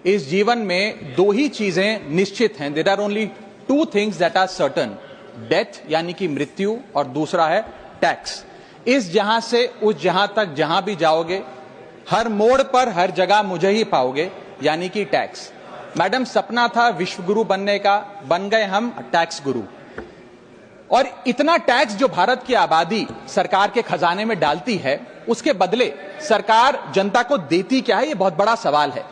इस जीवन में दो ही चीजें निश्चित हैं। There are only two things that are certain, death यानी कि मृत्यु, और दूसरा है टैक्स। इस जहां से उस जहां तक जहां भी जाओगे, हर मोड़ पर हर जगह मुझे ही पाओगे, यानी कि टैक्स। मैडम, सपना था विश्व गुरु बनने का, बन गए हम टैक्स गुरु। और इतना टैक्स जो भारत की आबादी सरकार के खजाने में डालती है, उसके बदले सरकार जनता को देती क्या है, यह बहुत बड़ा सवाल है।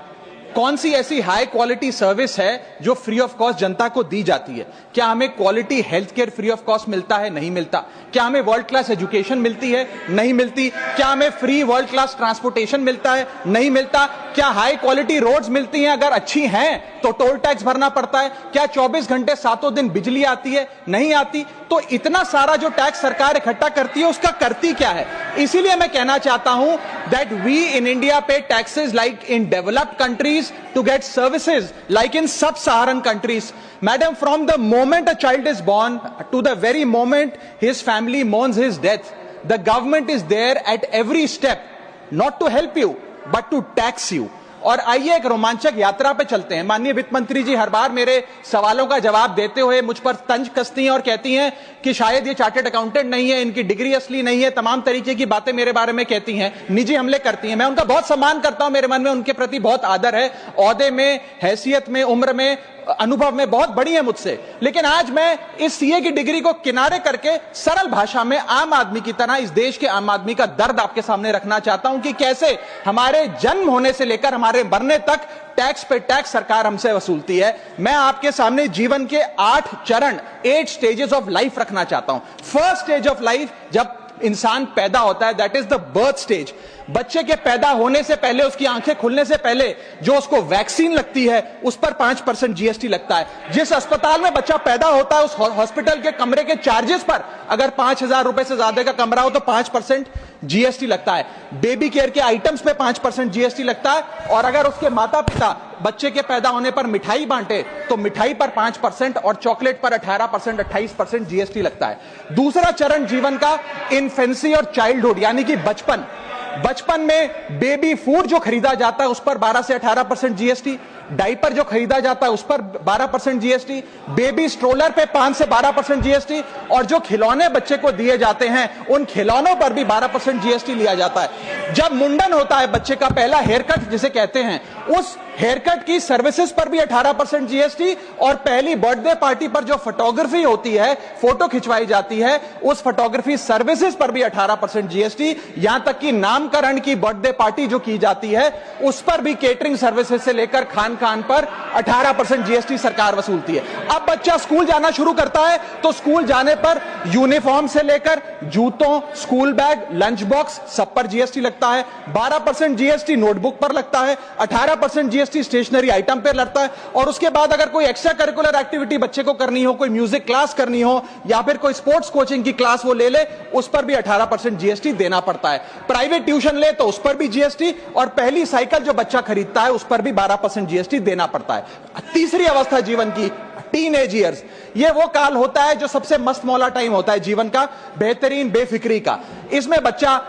कौन सी ऐसी हाई क्वालिटी सर्विस है जो फ्री ऑफ कॉस्ट जनता को दी जाती है? क्या हमें quality health care free of cost मिलता है? नहीं मिलता। क्या हमें वर्ल्ड क्लास एजुकेशन मिलती है? नहीं मिलती। क्या हमें फ्री वर्ल्ड क्लास ट्रांसपोर्टेशन मिलता है? नहीं मिलता। क्या हाई क्वालिटी रोड्स मिलती हैं? अगर अच्छी हैं तो टोल टैक्स भरना पड़ता है। क्या 24 घंटे 7 दिन बिजली आती है? नहीं आती। तो इतना सारा जो टैक्स सरकार इकट्ठा करती है, उसका करती क्या है? इसीलिए मैं कहना चाहता हूं दैट वी इन इंडिया पे taxes like in developed countries to get services like in sub-Saharan countries. Madam, from the moment a child is born to the very moment his family mourns his death, the government is there at every step, not to help you but to tax you. और आइए एक रोमांचक यात्रा पे चलते हैं। माननीय वित्त मंत्री जी हर बार मेरे सवालों का जवाब देते हुए मुझ पर तंज कसती हैं और कहती हैं कि शायद ये चार्टर्ड अकाउंटेंट नहीं है, इनकी डिग्री असली नहीं है, तमाम तरीके की बातें मेरे बारे में कहती हैं, निजी हमले करती हैं। मैं उनका बहुत सम्मान करता हूं, मेरे मन में उनके प्रति बहुत आदर है, ओहदे में, हैसियत में, उम्र में, अनुभव में बहुत बड़ी है मुझसे। लेकिन आज मैं इस सीए की डिग्री को किनारे करके सरल भाषा में आम आदमी की तरह इस देश के आम आदमी का दर्द आपके सामने रखना चाहता हूं कि कैसे हमारे जन्म होने से लेकर हमारे मरने तक टैक्स पे टैक्स सरकार हमसे वसूलती है। मैं आपके सामने जीवन के 8 चरण, 8 स्टेजेस ऑफ लाइफ रखना चाहता हूं। फर्स्ट स्टेज ऑफ लाइफ, जब इंसान पैदा होता है, that is the birth stage. बच्चे के पैदा होने से पहले, उसकी आंखें खुलने से पहले जो उसको वैक्सीन लगती है, उस पर 5% जीएसटी लगता है। जिस अस्पताल में बच्चा पैदा होता है, उस हॉस्पिटल के कमरे के चार्जेस पर अगर 5,000 रुपए से ज्यादा का कमरा हो तो 5% जीएसटी लगता है। बेबी केयर के आइटम्स पे 5% जीएसटी लगता है। और अगर उसके माता पिता बच्चे के पैदा होने पर मिठाई बांटे तो मिठाई पर 5% और चॉकलेट पर 18%, 28% जीएसटी लगता है। दूसरा चरण जीवन का इन्फेंसी और चाइल्डहुड यानी कि बचपन। बचपन में बेबी फूड जो खरीदा जाता है उस पर 12 से 18% जीएसटी, डाइपर जो खरीदा जाता है उस पर 12% जीएसटी, बेबी स्ट्रोलर पे 5 से 12% जीएसटी, और जो खिलौने बच्चे को दिए जाते हैं उन खिलौनों पर भी 12% जीएसटी लिया जाता है। जब मुंडन होता है बच्चे का, पहला हेयर कट जिसे कहते हैं, उस हेयर कट की सर्विसेज पर भी 18% जीएसटी, और पहली बर्थडे पार्टी पर जो फोटोग्राफी होती है, फोटो खिंचवाई जाती है, उस फोटोग्राफी सर्विसेज पर भी 18% जीएसटी। यहां तक कि नामकरण की बर्थडे पार्टी जो की जाती है उस पर भी, केटरिंग सर्विसेज से लेकर खान पर 18% जीएसटी सरकार वसूलती है। अब बच्चा स्कूल जाना शुरू करता है तो स्कूल जाने पर यूनिफॉर्म से लेकर जूतों, स्कूल बैग, लंच बॉक्स, सब पर जीएसटी लगता है। 12% जीएसटी नोटबुक पर लगता है, 18% जीएसटी स्टेशनरी आइटम पर लगता है। और उसके बाद अगर कोई एक्स्ट्रा करिकुलर एक्टिविटी बच्चे को करनी हो, कोई म्यूजिक क्लास करनी हो या फिर कोई स्पोर्ट्स कोचिंग की क्लास वो ले ले, उस पर भी 18% जीएसटी देना पड़ता है। प्राइवेट ट्यूशन ले तो उस पर भी जीएसटी, और पहली साइकिल जो बच्चा खरीदता है उस पर भी 12% जीएसटी देना पड़ता है। तीसरी अवस्था जीवन की, टीनेज ईयर्स, ये वो काल होता है जो सबसे मस्त मौला टाइम होता है जीवन का, बेहतरीन बेफिक्री का। इसमें बच्चा,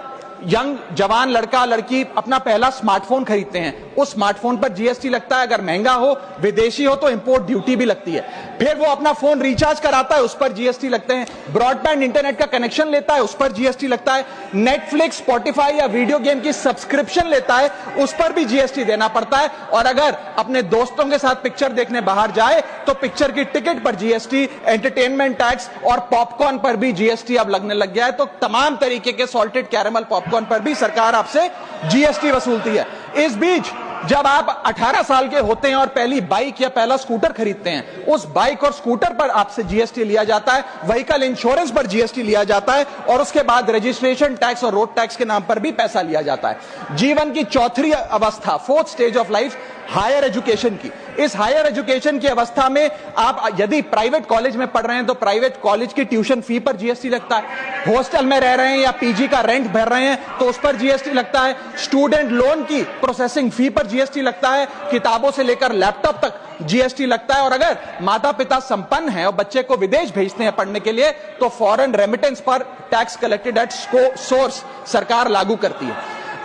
यंग जवान लड़का लड़की अपना पहला स्मार्टफोन खरीदते हैं, उस स्मार्टफोन पर जीएसटी लगता है। अगर महंगा हो, विदेशी हो तो इंपोर्ट ड्यूटी भी लगती है। फिर वो अपना फोन रिचार्ज कराता है, उस पर जीएसटी लगते हैं। ब्रॉडबैंड इंटरनेट का कनेक्शन लेता है, उस पर जीएसटी लगता है। नेटफ्लिक्स, स्पॉटिफाई या वीडियो गेम की सब्सक्रिप्शन लेता है, उस पर भी जीएसटी देना पड़ता है। और अगर अपने दोस्तों के साथ पिक्चर देखने बाहर जाए तो पिक्चर की टिकट पर जीएसटी, एंटरटेनमेंट टैक्स और पॉपकॉर्न पर भी जीएसटी अब लगने लग गया है। तो तमाम तरीके के सॉल्टेड कैरेमल पॉपकॉर्न पर भी सरकार आपसे जीएसटी वसूलती है। इस बीच जब आप 18 साल के होते हैं और पहली बाइक या पहला स्कूटर खरीदते हैं, उस बाइक और स्कूटर पर आपसे जीएसटी लिया जाता है, व्हीकल इंश्योरेंस पर जीएसटी लिया जाता है, और उसके बाद रजिस्ट्रेशन टैक्स और रोड टैक्स के नाम पर भी पैसा लिया जाता है। जीवन की चौथी अवस्था, fourth stage of life, higher education की। इस हायर एजुकेशन की अवस्था में आप यदि प्राइवेट कॉलेज में पढ़ रहे हैं तो प्राइवेट कॉलेज की ट्यूशन फी पर जीएसटी लगता है। हॉस्टल में रह रहे हैं या पीजी का रेंट भर रहे हैं तो उस पर जीएसटी लगता है। स्टूडेंट लोन की प्रोसेसिंग फी पर जीएसटी लगता है। किताबों से लेकर लैपटॉप तक जीएसटी लगता है। और अगर माता पिता संपन्न हैं और बच्चे को विदेश भेजते हैं पढ़ने के लिए तो फॉरेन रेमिटेंस पर टैक्स कलेक्टेड एट सोर्स सरकार लागू करती है।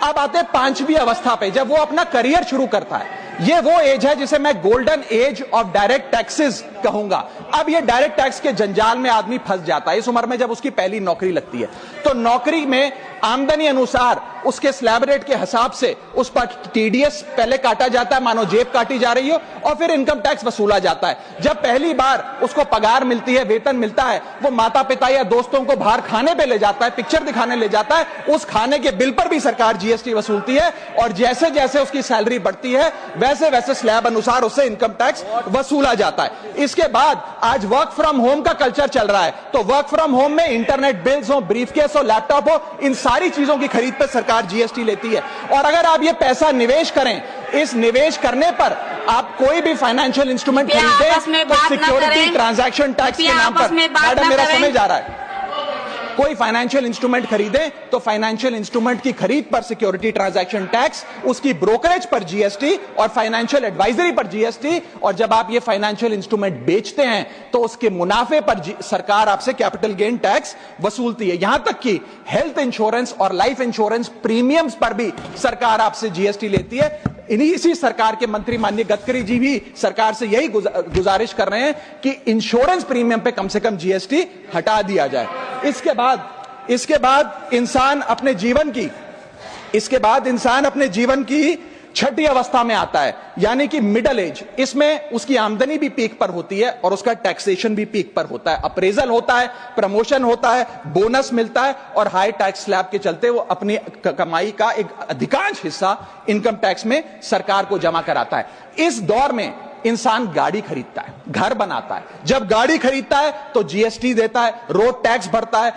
अब आते हैं पांचवी अवस्था पे, जब वो अपना करियर शुरू करता है। ये वो एज है जिसे मैं golden age of direct taxes कहूंगा। अब ये डायरेक्ट टैक्स के जंजाल में आदमी फंस जाता है इस उम्र में, जब उसकी पहली नौकरी लगती है। तो नौकरी में आमदनी अनुसार उसके स्लैब रेट के हिसाब से उस पर टीडीएस पहले काटा जाता है, मानो जेब काटी जा रही हो, और फिर इनकम टैक्स वसूला जाता है। जब पहली बार उसको पगार मिलती है, वेतन मिलता है, वो माता पिता या दोस्तों को बाहर खाने पे ले जाता है, पिक्चर दिखाने ले जाता है, उस खाने के बिल पर भी सरकार जीएसटी वसूलती है। और जैसे जैसे उसकी सैलरी बढ़ती है वैसे वैसे स्लैब अनुसार उससे इनकम टैक्स वसूला जाता है। इसके बाद आज वर्क फ्रॉम होम का कल्चर चल रहा है, तो वर्क फ्रॉम होम में इंटरनेट बिल्स हो, ब्रीफकेस हो, लैपटॉप हो, इन सारी चीजों की खरीद पर सरकार जीएसटी लेती है। और अगर आप ये पैसा निवेश करें, इस निवेश करने पर आप कोई भी फाइनेंशियल इंस्ट्रूमेंट खरीदें तो सिक्योरिटी ट्रांजैक्शन टैक्स के नाम पर, मैडम मेरा समय जा रहा है, कोई फाइनेंशियल इंस्ट्रूमेंट खरीदें तो फाइनेंशियल इंस्ट्रूमेंट की खरीद पर सिक्योरिटी ट्रांजैक्शन टैक्स, उसकी ब्रोकरेज पर जीएसटी और फाइनेंशियल एडवाइजरी पर जीएसटी, और जब आप ये फाइनेंशियल इंस्ट्रूमेंट बेचते हैं तो उसके मुनाफे पर सरकार आपसे कैपिटल गेन टैक्स वसूलती है। यहां तक कि हेल्थ इंश्योरेंस और लाइफ इंश्योरेंस प्रीमियम्स पर भी सरकार आपसे जीएसटी लेती है। इसी सरकार के मंत्री माननीय गडकरी जी भी सरकार से यही गुजारिश कर रहे हैं कि इंश्योरेंस प्रीमियम पे कम से कम जीएसटी हटा दिया जाए। इसके बाद इंसान अपने जीवन की छठी अवस्था में आता है, यानी कि मिडिल एज। इसमें उसकी आमदनी भी पीक पर होती है और उसका टैक्सेशन भी पीक पर होता है, अप्रेजल होता है, प्रमोशन होता है, बोनस मिलता है, और हाई टैक्स स्लैब के चलते वो अपनी कमाई का एक अधिकांश हिस्सा इनकम टैक्स में सरकार को जमा कराता है। इस दौर में इंसान गाड़ी खरीदता है, घर बनाता है। जब गाड़ी खरीदता है तो जीएसटी देता है, रोड टैक्स भरता है,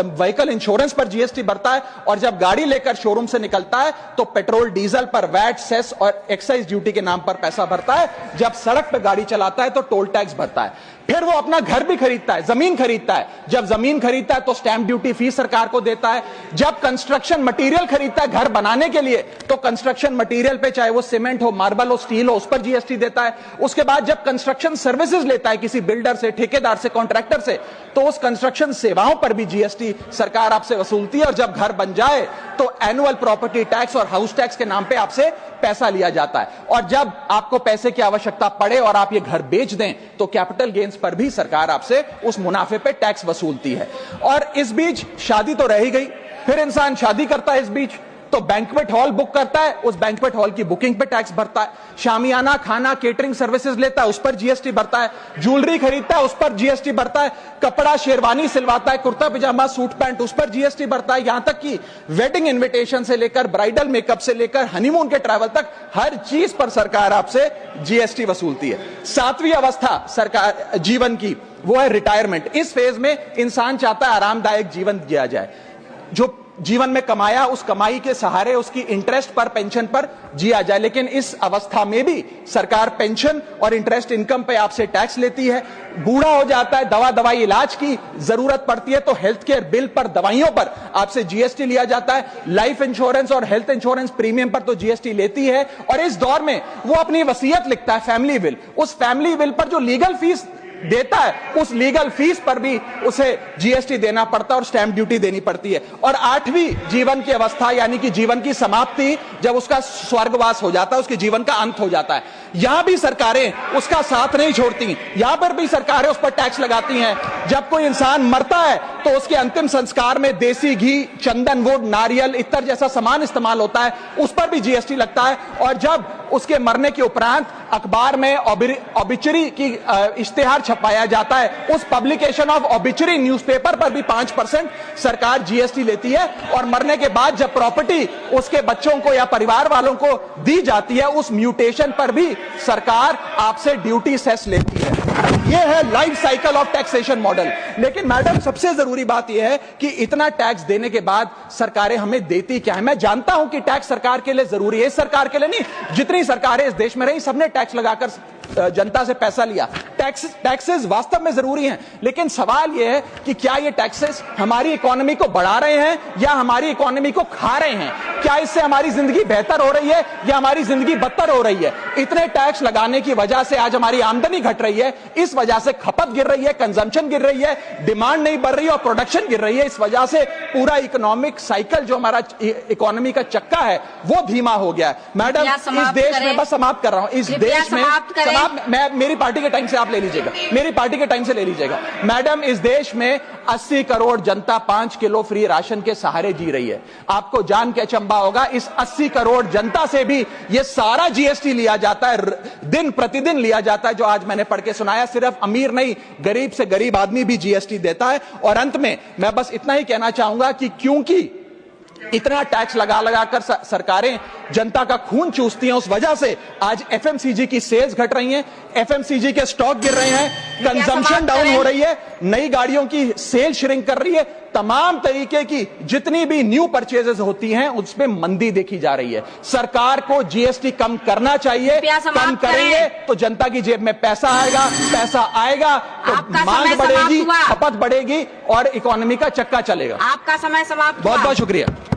व्हीकल इंश्योरेंस पर जीएसटी भरता है, और जब गाड़ी लेकर शोरूम से निकलता है तो पेट्रोल डीजल पर वैट, सेस और एक्साइज ड्यूटी के नाम पर पैसा भरता है। जब सड़क पर गाड़ी चलाता है तो टोल टैक्स भरता है। फिर वो अपना घर भी खरीदता है, जमीन खरीदता है। जब जमीन खरीदता है तो स्टैंप ड्यूटी फीस सरकार को देता है। जब कंस्ट्रक्शन मटेरियल खरीदता है घर बनाने के लिए तो कंस्ट्रक्शन मटेरियल पे, चाहे वो सीमेंट हो, मार्बल हो, स्टील हो, उस पर जीएसटी देता है। उसके बाद जब कंस्ट्रक्शन सर्विसेज लेता है किसी बिल्डर से, ठेकेदार से, कॉन्ट्रैक्टर से, तो उस कंस्ट्रक्शन सेवाओं पर भी जीएसटी सरकार आपसे वसूलती है। और जब घर बन जाए तो एनुअल प्रॉपर्टी टैक्स और हाउस टैक्स के नाम पे आपसे पैसा लिया जाता है। और जब आपको पैसे की आवश्यकता पड़े और आप ये घर बेच दें तो कैपिटल गेन्स पर भी सरकार आपसे उस मुनाफे पे टैक्स वसूलती है। और इस बीच शादी तो रह ही गई, फिर इंसान शादी करता है, इस बीच तो बैंक्वेट हॉल बुक करता है, उस बैंक्वेट हॉल की बुकिंग पे टैक्स भरता है। शामियाना, खाना, केटरिंग सर्विसेज लेता है, उस पर जीएसटी भरता है। ज्वेलरी खरीदता है, उस पर जीएसटी भरता है। कपड़ा, शेरवानी सिलवाता है, कुर्ता पजामा, सूट पैंट, उस पर जीएसटी भरता है। यहां तक कि वेडिंग इन्विटेशन से लेकर, ब्राइडल मेकअप से लेकर, हनीमून के ट्रैवल तक हर चीज पर सरकार आपसे जीएसटी वसूलती है। सातवीं अवस्था सरकार जीवन की वो है रिटायरमेंट। इस फेज में इंसान चाहता है आरामदायक जीवन जिया जाए, जो जीवन में कमाया उस कमाई के सहारे उसकी इंटरेस्ट पर, पेंशन पर जिया जाए। लेकिन इस अवस्था में भी सरकार पेंशन और इंटरेस्ट इनकम पे आपसे टैक्स लेती है। बूढ़ा हो जाता है, दवाई इलाज की जरूरत पड़ती है तो हेल्थ केयर बिल पर, दवाइयों पर आपसे जीएसटी लिया जाता है। लाइफ इंश्योरेंस और हेल्थ इंश्योरेंस प्रीमियम पर तो जीएसटी लेती है। और इस दौर में वो अपनी वसीयत लिखता है, फैमिली विल। उस फैमिली विल पर जो लीगल फीस देता है, उस लीगल फीस पर भी उसे जीएसटी देना पड़ता है और स्टैंप ड्यूटी देनी पड़ती है। और आठवीं जीवन की अवस्था, यानी कि जीवन की समाप्ति, जब उसका स्वर्गवास हो जाता है, उसके जीवन का अंत हो जाता है, यहां भी सरकारें उसका साथ नहीं छोड़ती। यहां पर भी सरकारें उस पर टैक्स लगाती हैं। जब कोई इंसान मरता है तो उसके अंतिम संस्कार में देसी घी, चंदन वुड, नारियल, इत्तर जैसा सामान इस्तेमाल होता है, उस पर भी जीएसटी लगता है। और जब उसके मरने के उपरांत अखबार में ऑबिचरी की इश्तेहार छपाया जाता है, उस पब्लिकेशन ऑफ ऑबिचरी न्यूज़पेपर पर भी 5% सरकार जीएसटी लेती है। और मरने के बाद जब प्रॉपर्टी उसके बच्चों को या परिवार वालों को दी जाती है, उस म्यूटेशन पर भी सरकार आपसे ड्यूटी सेस लेती है। यह है life cycle of taxation model. लेकिन मैडम, सबसे जरूरी बात यह है कि इतना टैक्स देने के बाद सरकारें हमें देती क्या है। मैं जानता हूं कि टैक्स सरकार के लिए जरूरी है, इस सरकार के लिए नहीं, जितनी सरकारें इस देश में रही सबने टैक्स लगाकर जनता से पैसा लिया। टैक्सेस वास्तव में जरूरी हैं, लेकिन सवाल यह है कि क्या ये टैक्सेस हमारी इकोनॉमी को बढ़ा रहे हैं या हमारी इकोनॉमी को खा रहे हैं। क्या इससे हमारी जिंदगी बेहतर हो रही है या हमारी जिंदगी बदतर हो रही है? इतने टैक्स लगाने की वजह से आज हमारी आमदनी घट रही है, इस वजह से खपत गिर रही है, कंजम्पशन गिर रही है, डिमांड नहीं बढ़ रही है और प्रोडक्शन गिर रही है। इस वजह से पूरा इकोनॉमिक साइकिल जो हमारा इकोनॉमी का चक्का है वो धीमा हो गया है। मैडम, इस देश में, बस समाप्त कर रहा हूं, इस देश में मैं मेरी पार्टी के टाइम से आप ले लीजिएगा, मेरी पार्टी के टाइम से ले लीजिएगा। मैडम, इस देश में 80 करोड़ जनता 5 किलो फ्री राशन के सहारे जी रही है। आपको जान के अचंभा होगा, इस 80 करोड़ जनता से भी ये सारा जीएसटी लिया जाता है, दिन प्रतिदिन लिया जाता है, जो आज मैंने पढ़ के सुनाया। सिर्फ अमीर नहीं, गरीब से गरीब आदमी भी जीएसटी देता है। और अंत में मैं बस इतना ही कहना चाहूंगा कि क्योंकि इतना टैक्स लगा लगाकर सरकारें जनता का खून चूसती हैं, उस वजह से आज एफएमसीजी की सेल्स घट रही हैं, एफएमसीजी के स्टॉक गिर रहे हैं, कंजम्पशन डाउन हो रही है, नई गाड़ियों की सेल श्रिंक कर रही है, तमाम तरीके की जितनी भी न्यू परचेजेस होती हैं उसमें मंदी देखी जा रही है। सरकार को जीएसटी कम करना चाहिए, कम करेंगे तो जनता की जेब में पैसा आएगा तो मांग बढ़ेगी, खपत बढ़ेगी और इकोनॉमी का चक्का चलेगा। आपका समय समाप्त। बहुत बहुत शुक्रिया।